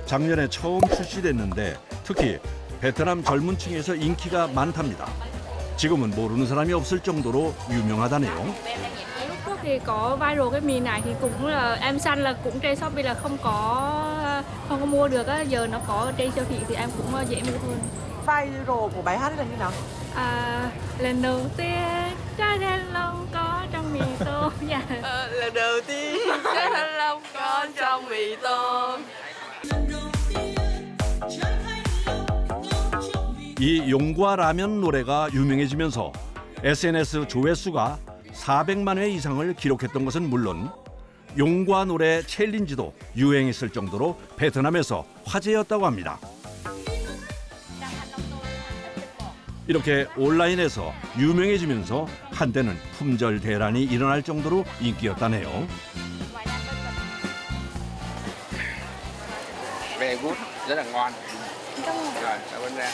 작년에 처음 출시됐는데 특히 베트남 젊은 층에서 인기가 많답니다. 지금은 모르는 사람이 없을 정도로 유명하다네요. Lúc trước thì có viral cái mì này thì cũng là em săn là cũng trên Shopee là không có mua được á, giờ nó có trên siêu thị thì em cũng dễ mua hơn. Viral của bài hát là như nào? Lần đầu tiên trái thanh long có trong mì tôm. Dạ. Lần đầu tiên trái thanh long có trong mì tôm. 이 용과 라면 노래가 유명해지면서 SNS 조회수가 400만 회 이상을 기록했던 것은 물론 용과 노래 챌린지도 유행했을 정도로 베트남에서 화제였다고 합니다. 이렇게 온라인에서 유명해지면서 한때는 품절 대란이 일어날 정도로 인기였다네요. Very good, rất là ngon. Rồi, cảm ơn em.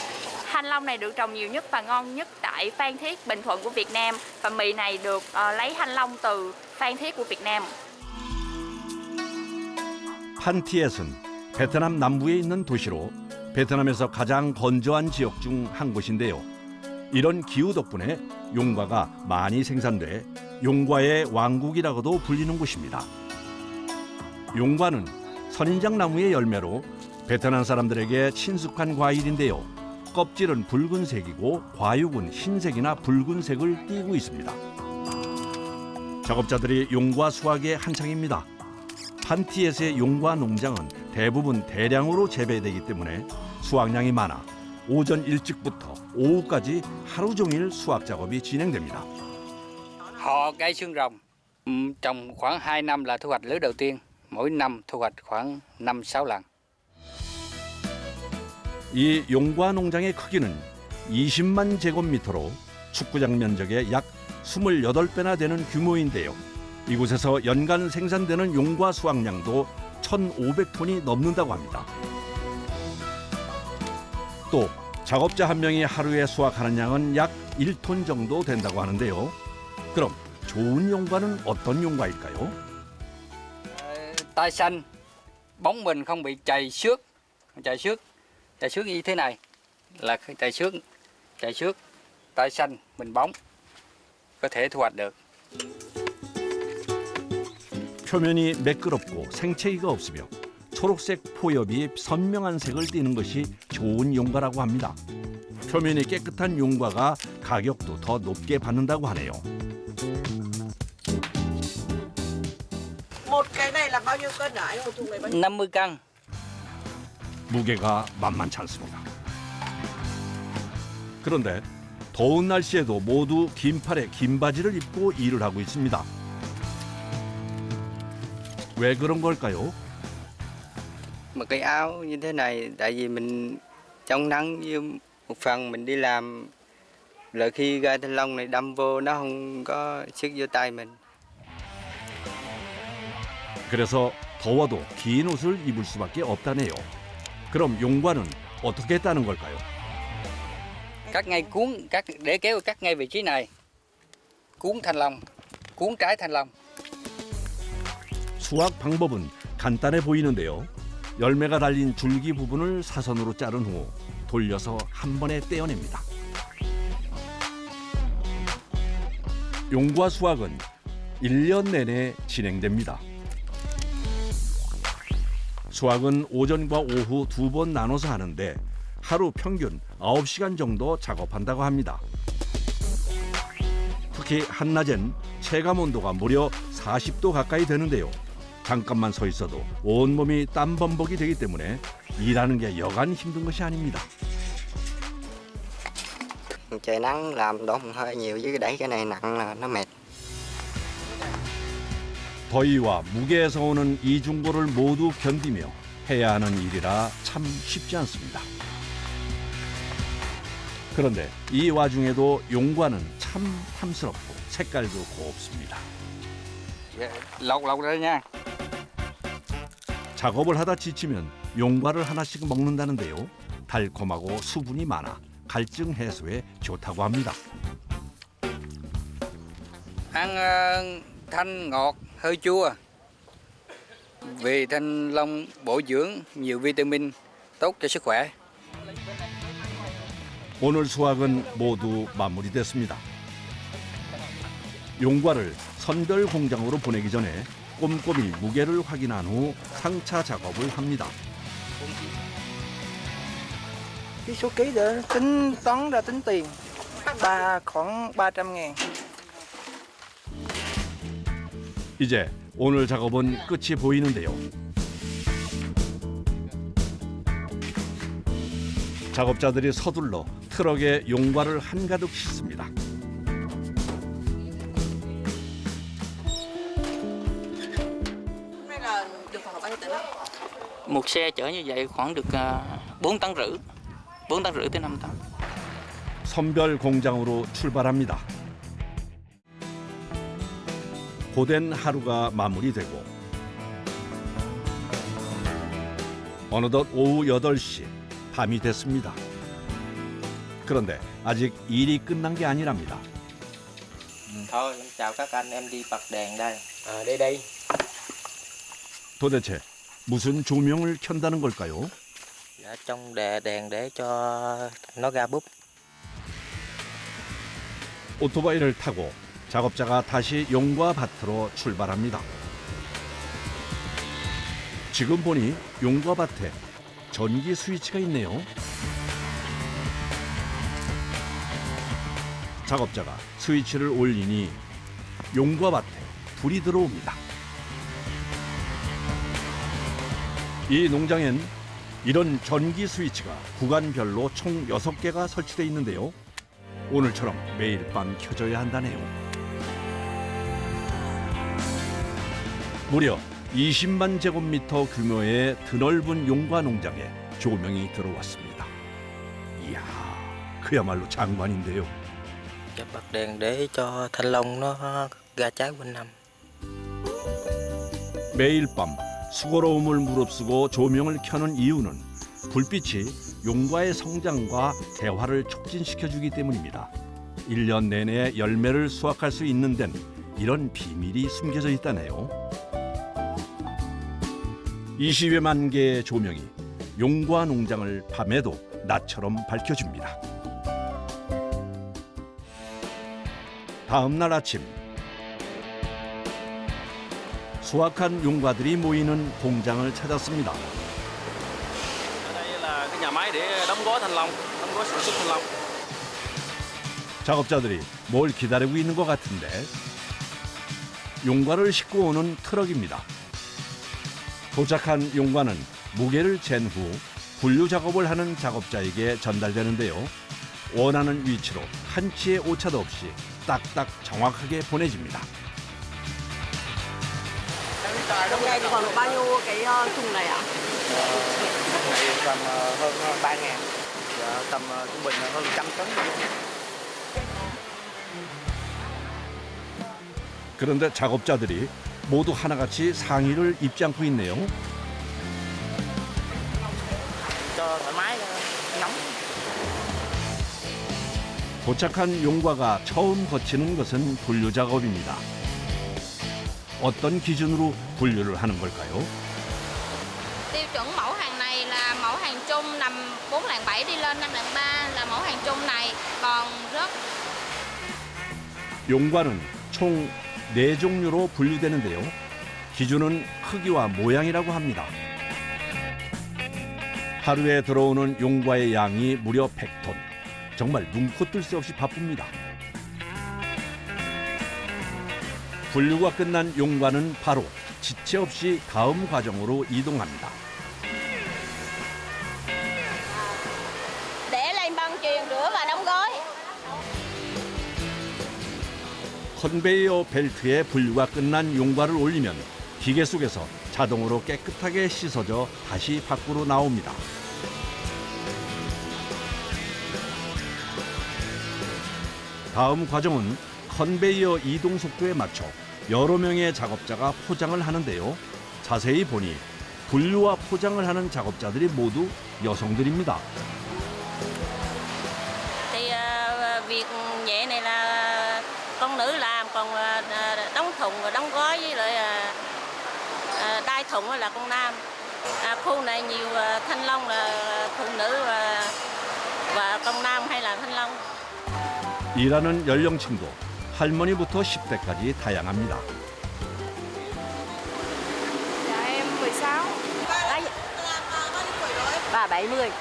Thanh long này được trồng nhiều nhất và ngon nhất tại Phan Thiết, Bình Thuận của Việt Nam. Và mì này được lấy thanh long từ Phan Thiết của Việt Nam. 판티엣은 베트남 남부에 있는 도시로 베트남에서 가장 건조한 지역 중 한 곳인데요. 이런 기후 덕분에 용과가 많이 생산돼 용과의 왕국이라고도 불리는 곳입니다. 용과는 선인장 나무의 열매로 베트남 사람들에게 친숙한 과일인데요. 껍질은 붉은색이고 과육은 흰색이나 붉은색을 띠고 있습니다. 작업자들이 용과 수확에 한창입니다. 판티엣의 용과 농장은 대부분 대량으로 재배되기 때문에 수확량이 많아 오전 일찍부터 오후까지 하루 종일 수확 작업이 진행됩니다. Họ cây xương rồng trồng khoảng 2 năm là thu hoạch lứa đầu tiên, mỗi năm thu hoạch khoảng 5-6 lần. 이 용과 농장의 크기는 20만 제곱미터로 축구장 면적의 약 28배나 되는 규모인데요. 이곳에서 연간 생산되는 용과 수확량도 1,500톤이 넘는다고 합니다. 또 작업자 한 명이 하루에 수확하는 양은 약 1톤 정도 된다고 하는데요. 그럼 좋은 용과는 어떤 용과일까요? Tai xanh, bóng mình không bị chày xước như thế này là chày xước, tai xanh, mình bóng có thể thu hoạch được. 표면이 매끄럽고 생채기가 없으며 초록색 포엽이 선명한 색을 띠는 것이 좋은 용과라고 합니다. 표면이 깨끗한 용과가 가격도 더 높게 받는다고 하네요. Một cái này là bao nhiêu cân hả anh? Một thùng này bao nhiêu? 50 cân. 무게가 만만치 않습니다. 그런데 더운 날씨에도 모두 긴 팔에 긴 바지를 입고 일을 하고 있습니다. 왜 그런 걸까요? Một cái áo như thế này tại vì mình chống nắng với một phần mình đi làm rồi khi gai thanh long này đâm vô nó không có sức vô tay mình. 그래서 더워도 긴 옷을 입을 수밖에 없다네요. 그럼 용과는 어떻게 따는 걸까요? Cắt ngay để kéo cắt ngay vị trí này. Cuốn thanh long, cuốn trái thanh long. 수확 방법은 간단해 보이는데요. 열매가 달린 줄기 부분을 사선으로 자른 후 돌려서 한 번에 떼어냅니다. 용과 수확은 1년 내내 진행됩니다. 수확은 오전과 오후 2번 나눠서 하는데 하루 평균 9시간 정도 작업한다고 합니다. 특히 한낮엔 체감 온도가 무려 40도 가까이 되는데요. 잠깐만 서 있어도 온몸이 땀 범벅이 되기 때문에 일하는 게 여간 힘든 것이 아닙니다. Trời nắng làm đổ mồ hôi nhiều với đẩy cái này nặng là nó mệt. 더위와 무게에서 오는 이중고를 모두 견디며 해야 하는 일이라 참 쉽지 않습니다. 그런데 이 와중에도 용과는 참 탐스럽고 색깔도 곱습니다. Lột ra nha. 작업을 하다 지치면 용과를 하나씩 먹는다는데요. 달콤하고 수분이 많아 갈증 해소에 좋다고 합니다. Ăn thanh ngọt hơi chua. Vì thanh long bổ dưỡng nhiều vitamin tốt cho sức khỏe. 오늘 수확은 모두 마무리됐습니다. 용과를 선별 공장으로 보내기 전에 꼼꼼히 무게를 확인한 후 상차 작업을 합니다. Cái số ký để tính toán ra tính tiền khoảng 300.000. 이제 오늘 작업은 끝이 보이는데요. 작업자들이 서둘러 트럭에 용과를 한가득 싣습니다. Hôm nay là được khoảng bao nhiêu tấn ạ? Một xe chở như vậy khoảng được 4 tấn rưỡi, 4 tấn rưỡi tới 5 tấn. 선별 공장으로 출발합니다. 고된 하루가 마무리되고 어느덧 오후 8시 밤이 됐습니다. 그런데 아직 일이 끝난 게 아니랍니다. Thôi em chào các anh, em đi bật đèn đây. Đây. 도대체 무슨 조명을 켠다는 걸까요? Dạ, trong đèn để cho nó ra búp. 오토바이를 타고 작업자가 다시 용과 밭으로 출발합니다. 지금 보니 용과 밭에 전기 스위치가 있네요. 작업자가 스위치를 올리니 용과 밭에 불이 들어옵니다. 이 농장엔 이런 전기 스위치가 구간별로 총 6개가 설치되어 있는데요. 오늘처럼 매일 밤 켜져야 한다네요. 무려 20만 제곱미터 규모의 드넓은 용과 농장에 조명이 들어왔습니다. 이야, 그야말로 장관인데요. Dạ, bật đèn để cho thanh long nó ra trái quanh năm. 매일 밤 수고로움을 무릅쓰고 조명을 켜는 이유는 불빛이 용과의 성장과 개화를 촉진시켜주기 때문입니다. 1년 내내 열매를 수확할 수 있는 데는 이런 비밀이 숨겨져 있다네요. 20여만 개의 조명이 용과 농장을 밤에도 낮처럼 밝혀줍니다. 다음 날 아침, 수확한 용과들이 모이는 공장을 찾았습니다. Đây là cái nhà máy để đóng gói thanh long, đóng gói sản xuất thanh long. 작업자들이 뭘 기다리고 있는 것 같은데 용과를 싣고 오는 트럭입니다. 도착한 용과는 무게를 잰 후 분류 작업을 하는 작업자에게 전달되는데요. 원하는 위치로 한치의 오차도 없이 딱딱 정확하게 보내집니다. Hôm nay thì khoảng bao nhiêu cái thùng này ạ? Này tầm hơn 3.000. Dạ, tầm trung bình là hơn 100 tấn. 그런데 작업자들이 모두 하나같이 상의를 입지 않고 있네요. Cho thoải mái nóng. 도착한 용과가 처음 거치는 것은 분류 작업입니다. 어떤 기준으로 분류를 하는 걸까요? Tiêu chuẩn mẫu hàng này là mẫu hàng chung nằm 4 lạng 7 đi lên 5 lạng 3 là mẫu hàng chung này, còn rất 용과는 총 4종류로 분류되는데요. 기준은 크기와 모양이라고 합니다. 하루에 들어오는 용과의 양이 무려 100톤. 정말 눈코 뜰 새 없이 바쁩니다. 분류가 끝난 용과는 바로 지체 없이 다음 과정으로 이동합니다. để lên băng chuyền rửa và đóng gói. 컨베이어 벨트에 분류가 끝난 용과를 올리면 기계 속에서 자동으로 깨끗하게 씻어져 다시 밖으로 나옵니다. 다음 과정은 컨베이어 이동 속도에 맞춰 여러 명의 작업자가 포장을 하는데요. 자세히 보니 분류와 포장을 하는 작업자들이 모두 여성들입니다. Thì việc nhẹ này là con nữ làm, còn đóng thùng và đóng gói với lại đai thùng là con nam. Khu này nhiều thanh long là phụ nữ và con nam hay là thanh long. 일하는 연령층도 할머니부터 10대까지 다양합니다. Dạ em 16. Bà 70.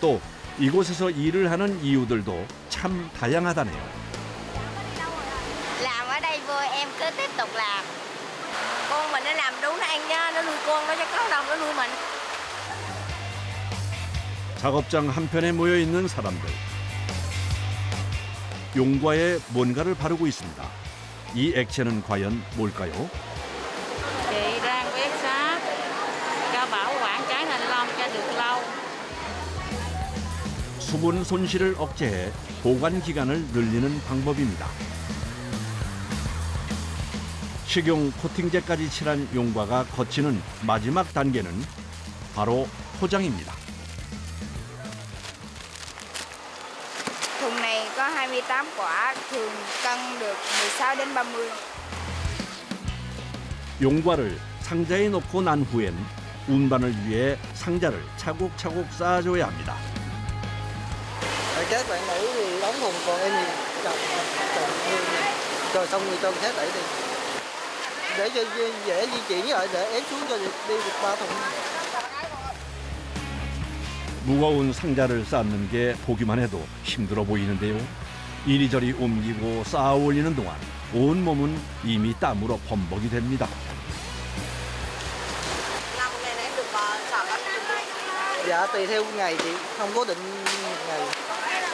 또 이곳에서 일을 하는 이유들도 참 다양하다네요. Làm ở đây vui em cứ tiếp tục làm. Con mình nó làm đúng nó ăn nha, nó nuôi con nó chắc có đồng nó nuôi mình. 작업장 한편에 모여 있는 사람들. 용과에 뭔가를 바르고 있습니다. 이 액체는 과연 뭘까요? Chị đang quét sáp cho bảo quản trái thanh long cho được lâu. 수분 손실을 억제해 보관 기간을 늘리는 방법입니다. 식용 코팅제까지 칠한 용과가 거치는 마지막 단계는 바로 포장입니다. Thùng này có 28 quả, thường cân được 16 đến 30. 용과를 상자에 넣고 난 후엔 운반을 위해 상자를 차곡차곡 쌓아줘야 합니다. Các bạn nữ thì đóng thùng, còn em thì chồng rồi xong người cho người khác đẩy đi để cho dễ di chuyển lại, để ép xuống cho đi được 3 thùng. 무거운 상자를 쌓는 게 보기만 해도 힘들어 보이는데요. 이리저리 옮기고 쌓아 올리는 동안 온몸은 이미 땀으로 범벅이 됩니다. Dạ tùy theo ngày chị, không cố định ngày,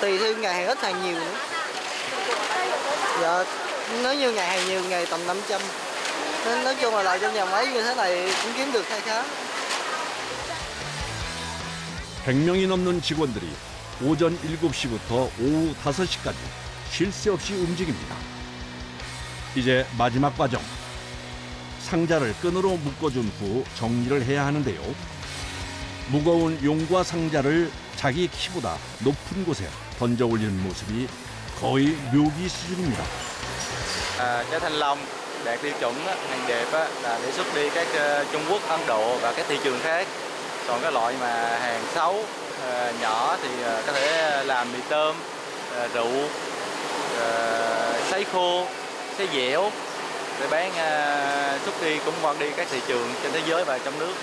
tùy theo ngày hàng ít hàng nhiều nữa. Dạ nếu như ngày hàng nhiều, ngày tầm 500. Nên nói chung là lại trong nhà máy như thế này cũng kiếm được kha khá. 100명이 넘는 직원들이 오전 7시부터 오후 5시까지 쉴 새 없이 움직입니다. 이제 마지막 과정. 상자를 끈으로 묶어준 후 정리를 해야 하는데요. 무거운 용과 상자를 자기 키보다 높은 곳에 던져 올리는 모습이 거의 묘기 수준입니다. Trái thanh long đạt tiêu chuẩn hàng đẹp là để xuất đi các Trung Quốc, Ấn Độ và các thị trường khác. Còn cái loại mà hàng xấu nhỏ thì có thể làm mì tôm, rượu, sấy khô, sấy dẻo để bán xuất đi cũng qua đi các thị trường trên thế giới và trong nước.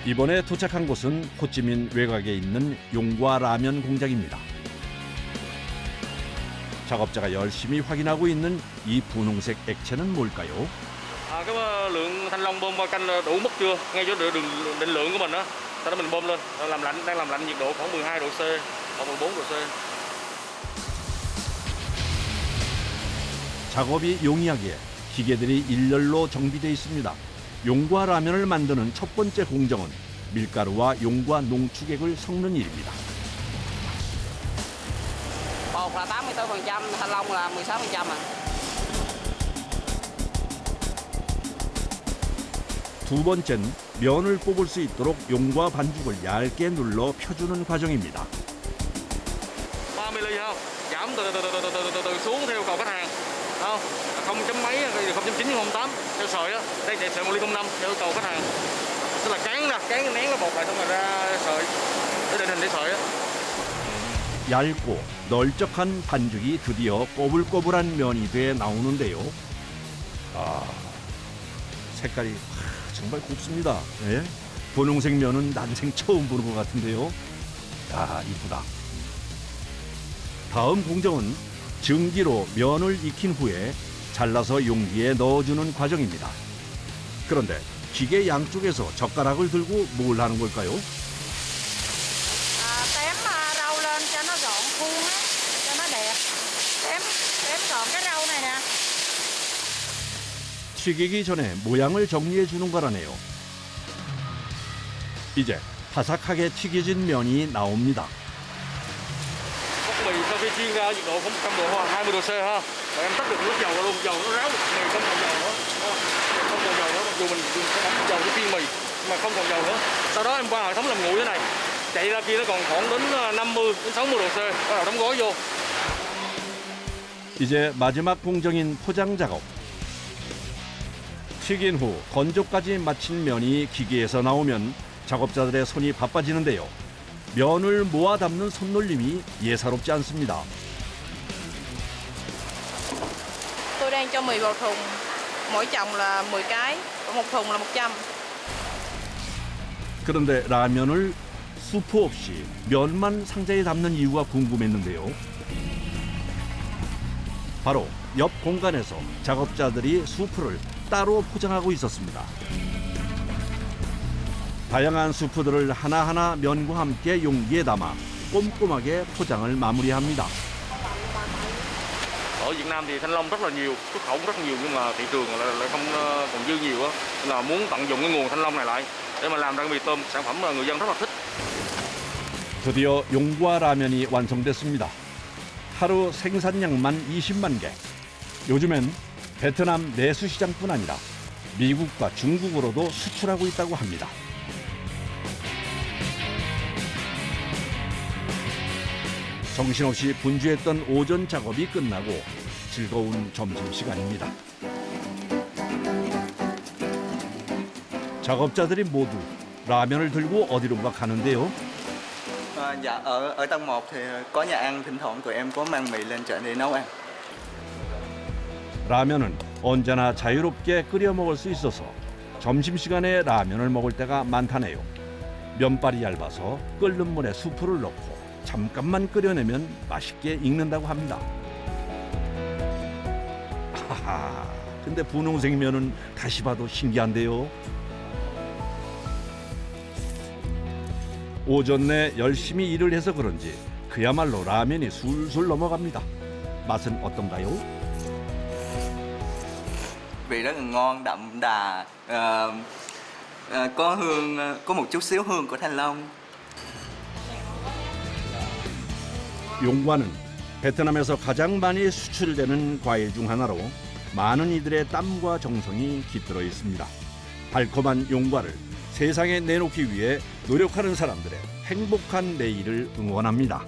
이번에 도착한 곳은 호찌민 외곽에 있는 용과 라면 공장입니다. 작업자가 열심히 확인하고 있는 이 분홍색 액체는 뭘까요? Cái lượng thanh long bơm qua canh đủ mức chưa? Ngay chỗ đường định lượng của mình đó. Sau đó mình bơm lên, đang làm lạnh nhiệt độ khoảng 12 độ C, hoặc 14 độ C. 작업이 용이하기에 기계들이 일렬로 정비되어 있습니다. 용과 라면을 만드는 첫 번째 공정은 밀가루와 용과 농축액을 섞는 일입니다. Bột là 84%, thanh long là 16%. 두 번째는 면을 뽑을 수 있도록 용과 반죽을 얇게 눌러 펴주는 과정입니다. 30 ly không? Giảm từ xuống theo cầu khách hàng. Không? 0 mấy, 0.9, 0.8 theo sợi á. Đây chạy sợi 1 ly 0.5 theo cầu khách hàng. Tức là cán nén cái bột lại xong rồi ra sợi để định hình để sợi á. 얇고 널쩍한 반죽이 드디어 꼬불꼬불한 면이 돼 나오는데요. 색깔이 정말 곱습니다. 예? 분홍색 면은 난생 처음 보는 것 같은데요. 이쁘다. 다음 공정은 증기로 면을 익힌 후에 잘라서 용기에 넣어주는 과정입니다. 그런데 기계 양쪽에서 젓가락을 들고 뭘 하는 걸까요? Tém rau lên cho nó gọn khuôn á, cho nó đẹp. Tém gọn cái rau này nè. 튀기기 전에 모양을 정리해 주는 거라네요. 이제 바삭하게 튀겨진 면이 나옵니다. Bột mì sau khi chiên ra nhiệt độ không 100 độ hoặc 20 độ C ha. Rồi em tắt được nước dầu luôn, dầu nó ráo được mì không còn dầu nữa. Không còn dầu nữa, mặc dù mình dùng cái dầu để chiên mì mà không còn dầu nữa. Sau đó em qua hệ thống làm nguội thế này. Chạy ra kia nó còn khoảng đến 50 đến 60 độ C. bắt đầu đóng gói vô. 이제 마지막 공정인 포장 작업. 튀긴 후 건조까지 마친 면이 기계에서 나오면 작업자들의 손이 바빠지는데요. 면을 모아 담는 손놀림이 예사롭지 않습니다. Tôi đang cho mì vào thùng, mỗi chồng là 10 cái, một thùng là 100. 그런데 라면을 수프 없이 면만 상자에 담는 이유가 궁금했는데요. 바로 옆 공간에서 작업자들이 수프를 따로 포장하고 있었습니다. 다양한 수프들을 하나하나 면과 함께 용기에 담아 꼼꼼하게 포장을 마무리합니다. Ở Việt Nam thì thanh long rất là nhiều, xuất khẩu rất nhiều nhưng mà thị trường lại không còn dư nhiều á, nên là muốn tận dụng cái nguồn thanh long này lại để mà làm ra mì tôm, sản phẩm mà người dân rất là thích. 드디어 용과 라면이 완성됐습니다. 하루 생산량만 20만 개. 요즘엔 베트남 내수 시장뿐 아니라 미국과 중국으로도 수출하고 있다고 합니다. 정신없이 분주했던 오전 작업이 끝나고 즐거운 점심시간입니다. 작업자들이 모두 라면을 들고 어디론가 가는데요. Dạ, ở tầng 1 thì có nhà ăn, thỉnh thoảng tụi em có mang mì lên chợ để nấu ăn. 라면은 언제나 자유롭게 끓여 먹을 수 있어서 점심시간에 라면을 먹을 때가 많다네요. 면발이 얇아서 끓는 물에 수프를 넣고 잠깐만 끓여내면 맛있게 익는다고 합니다. 하하, 근데 분홍색 면은 다시 봐도 신기한데요. 오전 내 열심히 일을 해서 그런지 그야말로 라면이 술술 넘어갑니다. 맛은 어떤가요? Vị rất là ngon, đậm đà, có hương, có một chút xíu hương của thanh long. 용과는 베트남에서 가장 많이 수출되는 과일 중 하나로 많은 이들의 땀과 정성이 깃들어 있습니다. 달콤한 용과를 세상에 내놓기 위해 노력하는 사람들의 행복한 내일을 응원합니다.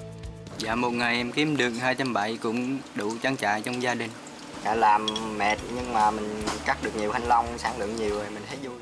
Dạ một ngày em kiếm được 270 cũng đủ trang trải trong gia đình. Làm mệt nhưng mà mình cắt được nhiều thanh long, sản lượng nhiều rồi mình thấy vui.